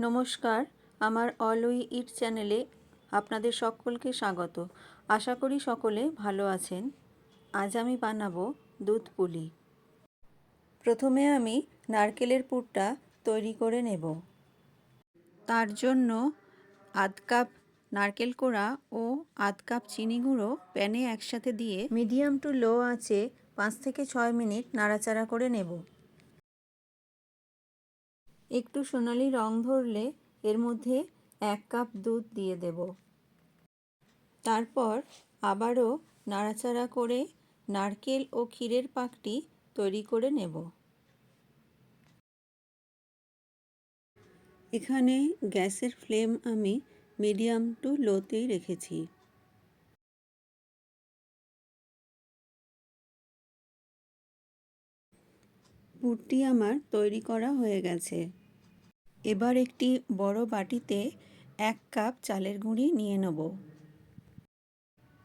নমস্কার, আমার all we eat চ্যানেলে আপনাদের সকলকে স্বাগত। আশা করি সকলে ভালো আছেন। আজ আমি বানাবো দুধ পুলি। প্রথমে আমি নারকেলের পুরটা তৈরি করে নেব। তার জন্য আধ কাপ নারকেল কোড়া ও আধ কাপ চিনি গুঁড়ো প্যানে একসাথে দিয়ে মিডিয়াম টু লো আঁচে 5 থেকে 6 মিনিট নাড়াচাড়া করে নেব। একটু সোনালি রং ধরলে এর মধ্যে 1 কাপ দুধ দিয়ে দেব। তারপর আবারও নাড়াচাড়া করে নারকেল ও ক্ষীরের পাকটি তৈরি করে নেব। এখানে গ্যাসের ফ্লেম আমি মিডিয়াম টু লোতেই রেখেছি। পুরটি আমার তৈরি করা হয়ে গেছে। এবার একটি বড় বাটিতে 1 কাপ চালের গুঁড়ি নিয়ে নেব।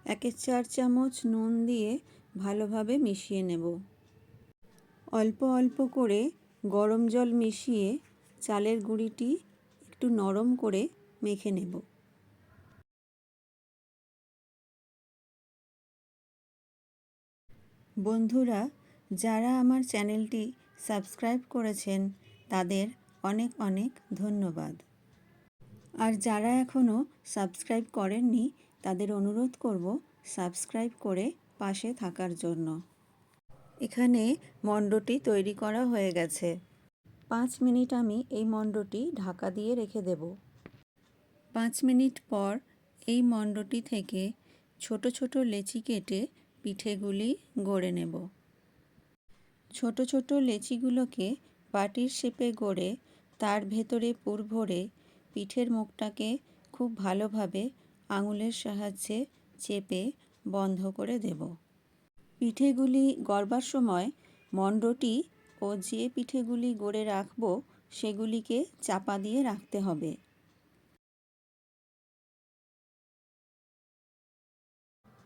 1/4 চামচ নুন দিয়ে ভালোভাবে মিশিয়ে নেব। অল্প অল্প করে গরম জল মিশিয়ে চালের গুঁড়িটি একটু নরম করে মেখে নেব। বন্ধুরা, যারা আমার চ্যানেলটি সাবস্ক্রাইব করেছেন তাদের অনেক অনেক ধন্যবাদ। আর যারা এখনও সাবস্ক্রাইব করেননি তাদের অনুরোধ করব সাবস্ক্রাইব করে পাশে থাকার জন্য। এখানে মণ্ডটি তৈরি করা হয়ে গেছে। 5 মিনিট আমি এই মণ্ডটি ঢাকা দিয়ে রেখে দেব। 5 মিনিট পর এই মণ্ডটি থেকে ছোট ছোট লেচি কেটে পিঠেগুলি গড়ে নেব। ছোট ছোট লেচিগুলোকে বাটির শেপে গড়ে তার ভেতরে পুর ভরে পিঠের মুখটাকে খুব ভালোভাবে আঙুলের সাহায্যে চেপে বন্ধ করে দেব। পিঠেগুলি গড়বার সময় মণ্ডটি ও যে পিঠেগুলি গড়ে রাখব সেগুলিকে চাপা দিয়ে রাখতে হবে।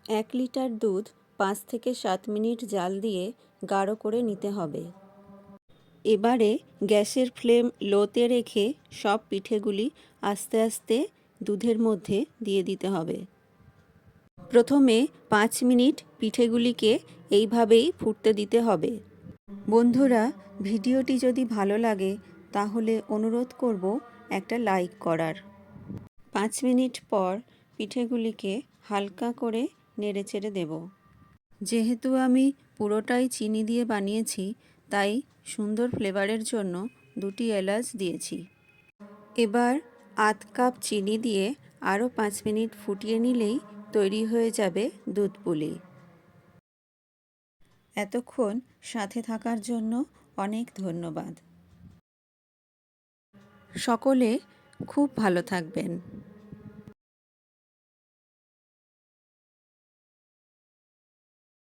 1 লিটার দুধ 5 থেকে 7 মিনিট জাল দিয়ে গাঢ় করে নিতে হবে। এবারে গ্যাসের ফ্লেম লোতে রেখে সব পিঠেগুলি আস্তে আস্তে দুধের মধ্যে দিয়ে দিতে হবে। প্রথমে 5 মিনিট পিঠেগুলিকে এইভাবেই ফুটতে দিতে হবে। বন্ধুরা, ভিডিওটি যদি ভালো লাগে তাহলে অনুরোধ করব একটা লাইক করার। 5 মিনিট পর পিঠেগুলিকে হালকা করে নেড়েচেড়ে দেব। যেহেতু আমি পুরোটাই চিনি দিয়ে বানিয়েছি তাই সুন্দর ফ্লেভারের জন্য 2টি এলাচ দিয়েছি। এবার আধ কাপ চিনি দিয়ে আরও 5 মিনিট ফুটিয়ে নিলেই তৈরি হয়ে যাবে দুধ পুলি। এতক্ষণ সাথে থাকার জন্য অনেক ধন্যবাদ। সকলে খুব ভালো থাকবেন।